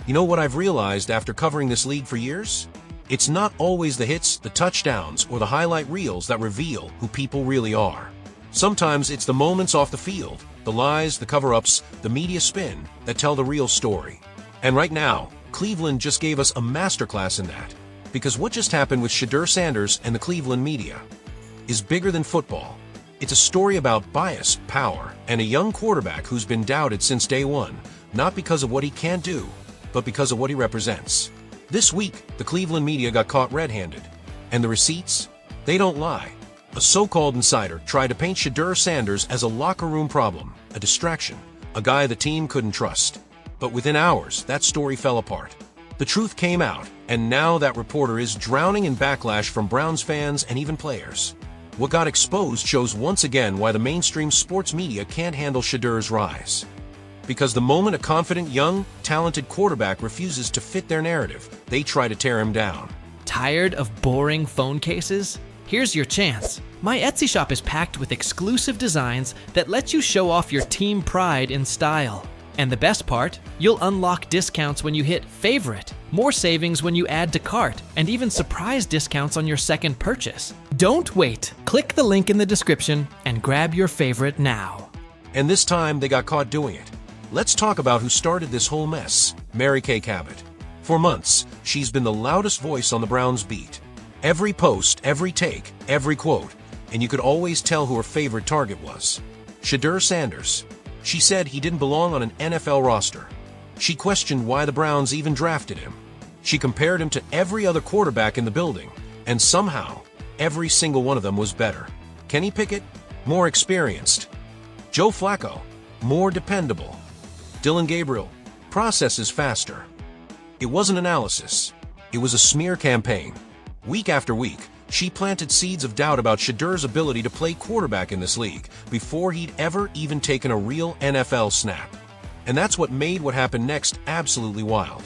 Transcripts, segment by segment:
You know what I've realized after covering this league for years? It's not always the hits, the touchdowns, or the highlight reels that reveal who people really are. Sometimes it's the moments off the field, the lies, the cover-ups, the media spin that tell the real story. And right now, Cleveland just gave us a masterclass in that. Because what just happened with Shedeur Sanders and the Cleveland media is bigger than football. It's a story about bias, power, and a young quarterback who's been doubted since day one, not because of what he can't do, but because of what he represents. This week, the Cleveland media got caught red-handed. And the receipts? They don't lie. A so-called insider tried to paint Shedeur Sanders as a locker room problem, a distraction, a guy the team couldn't trust. But within hours, that story fell apart. The truth came out, and now that reporter is drowning in backlash from Browns fans and even players. What got exposed shows once again why the mainstream sports media can't handle Shedeur's rise. Because the moment a confident, young, talented quarterback refuses to fit their narrative, they try to tear him down. Tired of boring phone cases? Here's your chance. My Etsy shop is packed with exclusive designs that let you show off your team pride in style. And the best part, you'll unlock discounts when you hit favorite, more savings when you add to cart, and even surprise discounts on your second purchase. Don't wait. Click the link in the description and grab your favorite now. And this time, they got caught doing it. Let's talk about who started this whole mess, Mary Kay Cabot. For months, she's been the loudest voice on the Browns beat. Every post, every take, every quote, and you could always tell who her favorite target was. Shedeur Sanders. She said he didn't belong on an NFL roster. She questioned why the Browns even drafted him. She compared him to every other quarterback in the building, and somehow, every single one of them was better. Kenny Pickett, more experienced. Joe Flacco, more dependable. Dillon Gabriel, processes faster. It wasn't analysis. It was a smear campaign. Week after week, she planted seeds of doubt about Shedeur's ability to play quarterback in this league before he'd ever even taken a real NFL snap. And that's what made what happened next absolutely wild.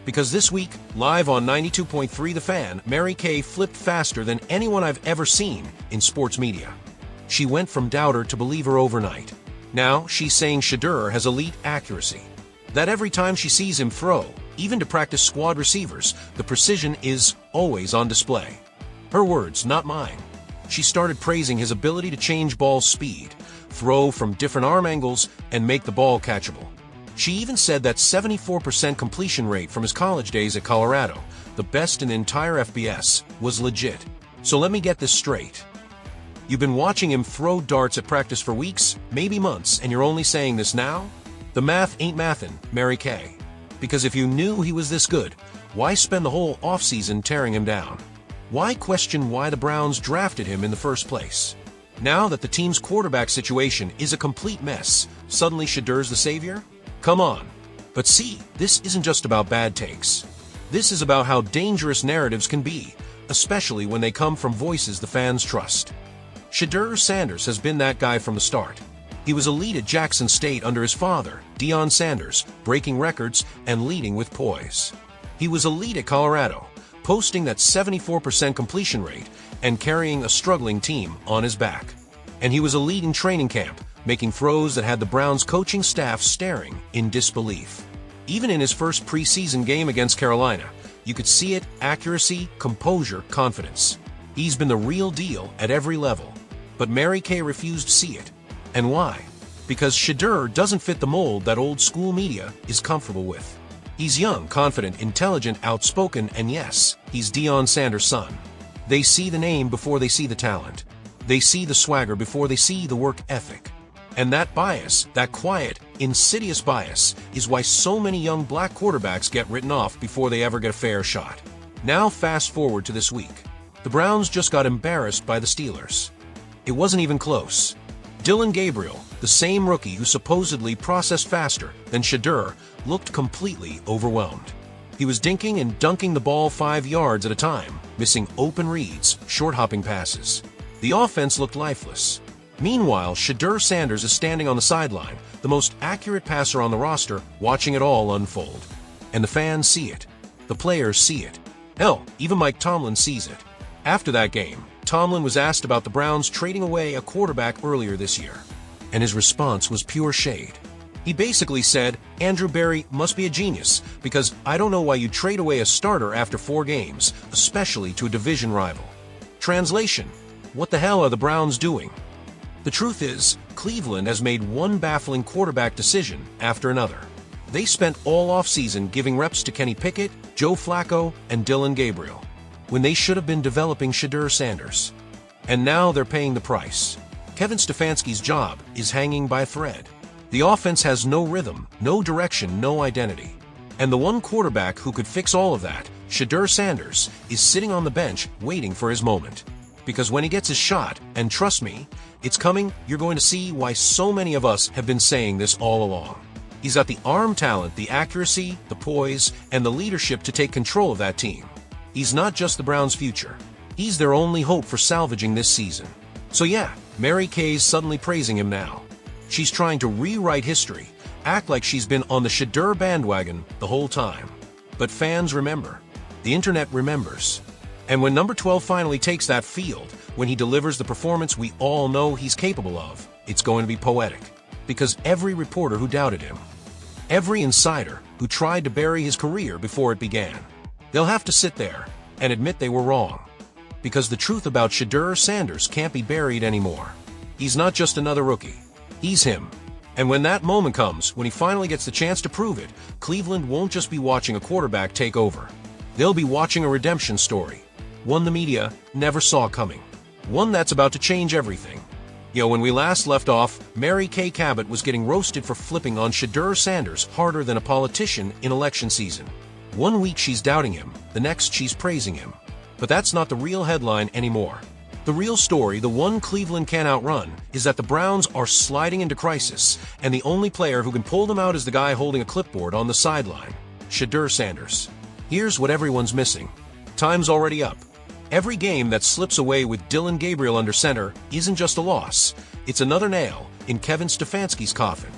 Because this week, live on 92.3 The Fan, Mary Kay flipped faster than anyone I've ever seen in sports media. She went from doubter to believer overnight. Now, she's saying Shedeur has elite accuracy. That every time she sees him throw, even to practice squad receivers, the precision is always on display. Her words, not mine. She started praising his ability to change ball speed, throw from different arm angles, and make the ball catchable. She even said that 74% completion rate from his college days at Colorado, the best in the entire FBS, was legit. So let me get this straight. You've been watching him throw darts at practice for weeks, maybe months, and you're only saying this now? The math ain't mathin', Mary Kay. Because if you knew he was this good, why spend the whole offseason tearing him down? Why question why the Browns drafted him in the first place? Now that the team's quarterback situation is a complete mess, suddenly Shedeur's the savior? Come on. But see, this isn't just about bad takes. This is about how dangerous narratives can be, especially when they come from voices the fans trust. Shedeur Sanders has been that guy from the start. He was elite at Jackson State under his father, Deion Sanders, breaking records and leading with poise. He was elite at Colorado, posting that 74% completion rate and carrying a struggling team on his back. And he was a lead in training camp, making throws that had the Browns coaching staff staring in disbelief. Even in his first preseason game against Carolina, you could see it: accuracy, composure, confidence. He's been the real deal at every level. But Mary Kay refused to see it. And why? Because Shedeur doesn't fit the mold that old school media is comfortable with. He's young, confident, intelligent, outspoken, and yes, he's Deion Sanders' son. They see the name before they see the talent. They see the swagger before they see the work ethic. And that bias, that quiet, insidious bias, is why so many young black quarterbacks get written off before they ever get a fair shot. Now fast forward to this week. The Browns just got embarrassed by the Steelers. It wasn't even close. Dillon Gabriel, the same rookie who supposedly processed faster than Shedeur, looked completely overwhelmed. He was dinking and dunking the ball 5 yards at a time, missing open reads, short-hopping passes. The offense looked lifeless. Meanwhile, Shedeur Sanders is standing on the sideline, the most accurate passer on the roster, watching it all unfold. And the fans see it. The players see it. Hell, even Mike Tomlin sees it. After that game, Tomlin was asked about the Browns trading away a quarterback earlier this year, and his response was pure shade. He basically said, Andrew Berry must be a genius, because I don't know why you trade away a starter after 4 games, especially to a division rival. Translation: what the hell are the Browns doing? The truth is, Cleveland has made one baffling quarterback decision after another. They spent all offseason giving reps to Kenny Pickett, Joe Flacco, and Dillon Gabriel, when they should have been developing Shedeur Sanders. And now they're paying the price. Kevin Stefanski's job is hanging by a thread. The offense has no rhythm, no direction, no identity. And the one quarterback who could fix all of that, Shedeur Sanders, is sitting on the bench waiting for his moment. Because when he gets his shot, and trust me, it's coming, you're going to see why so many of us have been saying this all along. He's got the arm talent, the accuracy, the poise, and the leadership to take control of that team. He's not just the Browns' future. He's their only hope for salvaging this season. So yeah, Mary Kay's suddenly praising him now. She's trying to rewrite history, act like she's been on the Shedeur bandwagon the whole time. But fans remember. The internet remembers. And when number 12 finally takes that field, when he delivers the performance we all know he's capable of, it's going to be poetic. Because every reporter who doubted him, every insider who tried to bury his career before it began, they'll have to sit there and admit they were wrong. Because the truth about Shedeur Sanders can't be buried anymore. He's not just another rookie. He's him. And when that moment comes, when he finally gets the chance to prove it, Cleveland won't just be watching a quarterback take over. They'll be watching a redemption story. One the media never saw coming. One that's about to change everything. When we last left off, Mary Kay Cabot was getting roasted for flipping on Shedeur Sanders harder than a politician in election season. One week she's doubting him, the next she's praising him. But that's not the real headline anymore. The real story, the one Cleveland can't outrun, is that the Browns are sliding into crisis, and the only player who can pull them out is the guy holding a clipboard on the sideline, Shedeur Sanders. Here's what everyone's missing. Time's already up. Every game that slips away with Dillon Gabriel under center isn't just a loss, it's another nail in Kevin Stefanski's coffin.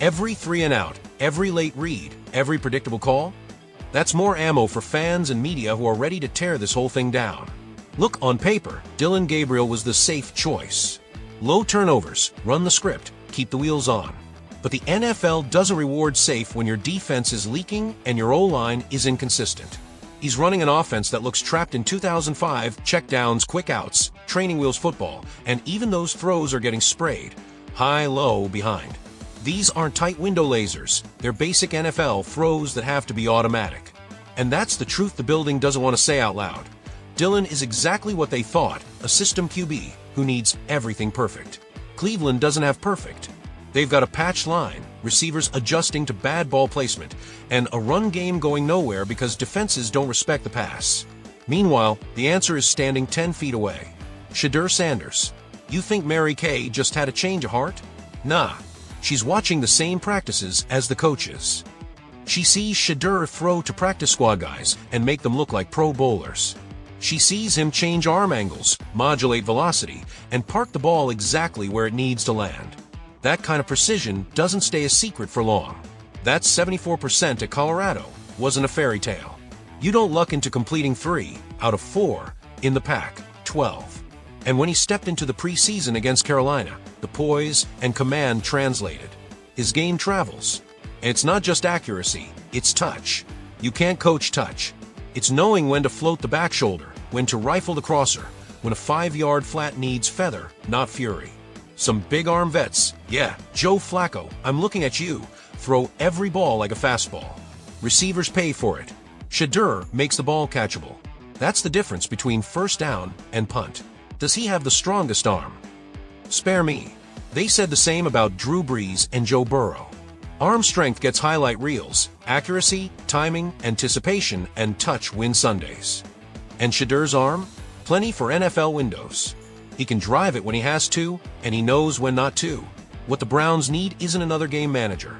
Every 3 and out, every late read, every predictable call, that's more ammo for fans and media who are ready to tear this whole thing down. Look, on paper, Dillon Gabriel was the safe choice. Low turnovers, run the script, keep the wheels on. But the NFL doesn't reward safe when your defense is leaking and your O-line is inconsistent. He's running an offense that looks trapped in 2005 checkdowns, quick outs, training wheels football, and even those throws are getting sprayed. High, low, behind. These aren't tight window lasers. They're basic NFL throws that have to be automatic. And that's the truth the building doesn't want to say out loud. Dillon is exactly what they thought, a system QB who needs everything perfect. Cleveland doesn't have perfect. They've got a patched line, receivers adjusting to bad ball placement, and a run game going nowhere because defenses don't respect the pass. Meanwhile, the answer is standing 10 feet away. Shedeur Sanders. You think Mary Kay just had a change of heart? Nah. She's watching the same practices as the coaches. She sees Shedeur throw to practice squad guys and make them look like pro bowlers. She sees him change arm angles, modulate velocity, and park the ball exactly where it needs to land. That kind of precision doesn't stay a secret for long. That 74% at Colorado wasn't a fairy tale. You don't luck into completing 3 out of 4 in the Pac-12. And when he stepped into the preseason against Carolina, the poise and command translated. His game travels. And it's not just accuracy, it's touch. You can't coach touch. It's knowing when to float the back shoulder, when to rifle the crosser, when a 5-yard flat needs feather, not fury. Some big arm vets, yeah, Joe Flacco, I'm looking at you, throw every ball like a fastball. Receivers pay for it. Shedeur makes the ball catchable. That's the difference between first down and punt. Does he have the strongest arm? Spare me. They said the same about Drew Brees and Joe Burrow. Arm strength gets highlight reels, accuracy, timing, anticipation, and touch win Sundays. And Shedeur's arm? Plenty for NFL windows. He can drive it when he has to, and he knows when not to. What the Browns need isn't another game manager.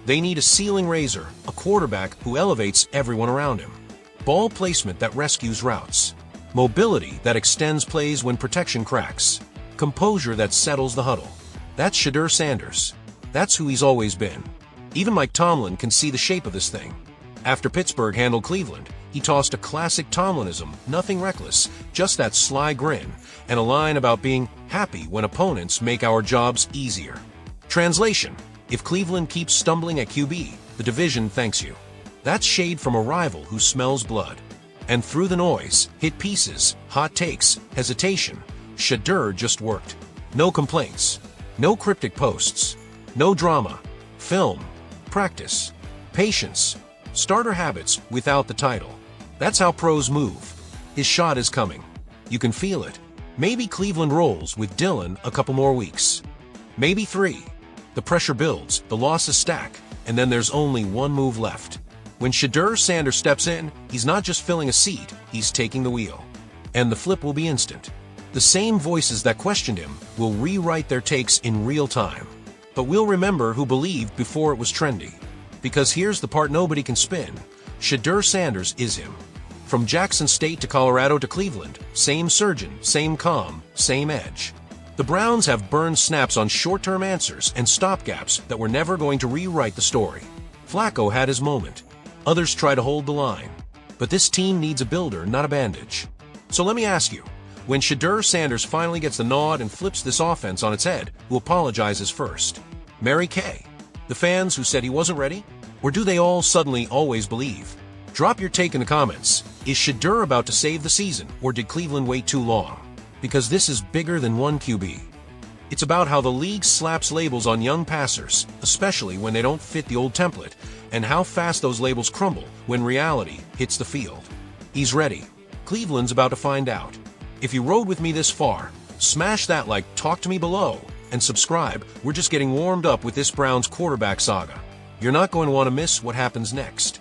They need a ceiling raiser, a quarterback who elevates everyone around him. Ball placement that rescues routes. Mobility that extends plays when protection cracks. Composure that settles the huddle. That's Shedeur Sanders. That's who he's always been. Even Mike Tomlin can see the shape of this thing. After Pittsburgh handled Cleveland, he tossed a classic Tomlinism, nothing reckless, just that sly grin, and a line about being happy when opponents make our jobs easier. Translation: If Cleveland keeps stumbling at QB, the division thanks you. That's shade from a rival who smells blood. And through the noise, hit pieces, hot takes, hesitation, Shedeur just worked. No complaints. No cryptic posts. No drama. Film. Practice. Patience. Starter habits without the title. That's how pros move. His shot is coming. You can feel it. Maybe Cleveland rolls with Dylan a couple more weeks. Maybe 3. The pressure builds, the losses stack, and then there's only one move left. When Shedeur Sanders steps in, he's not just filling a seat, he's taking the wheel. And the flip will be instant. The same voices that questioned him will rewrite their takes in real time. But we'll remember who believed before it was trendy. Because here's the part nobody can spin. Shedeur Sanders is him. From Jackson State to Colorado to Cleveland, same surgeon, same calm, same edge. The Browns have burned snaps on short-term answers and stopgaps that were never going to rewrite the story. Flacco had his moment. Others try to hold the line. But this team needs a builder, not a bandage. So let me ask you, when Shedeur Sanders finally gets the nod and flips this offense on its head, who apologizes first? Mary Kay? The fans who said he wasn't ready? Or do they all suddenly always believe? Drop your take in the comments. Is Shedeur about to save the season, or did Cleveland wait too long? Because this is bigger than one QB. It's about how the league slaps labels on young passers, especially when they don't fit the old template, and how fast those labels crumble when reality hits the field. He's ready. Cleveland's about to find out. If you rode with me this far, smash that like, talk to me below, and subscribe. We're just getting warmed up with this Browns quarterback saga. You're not going to want to miss what happens next.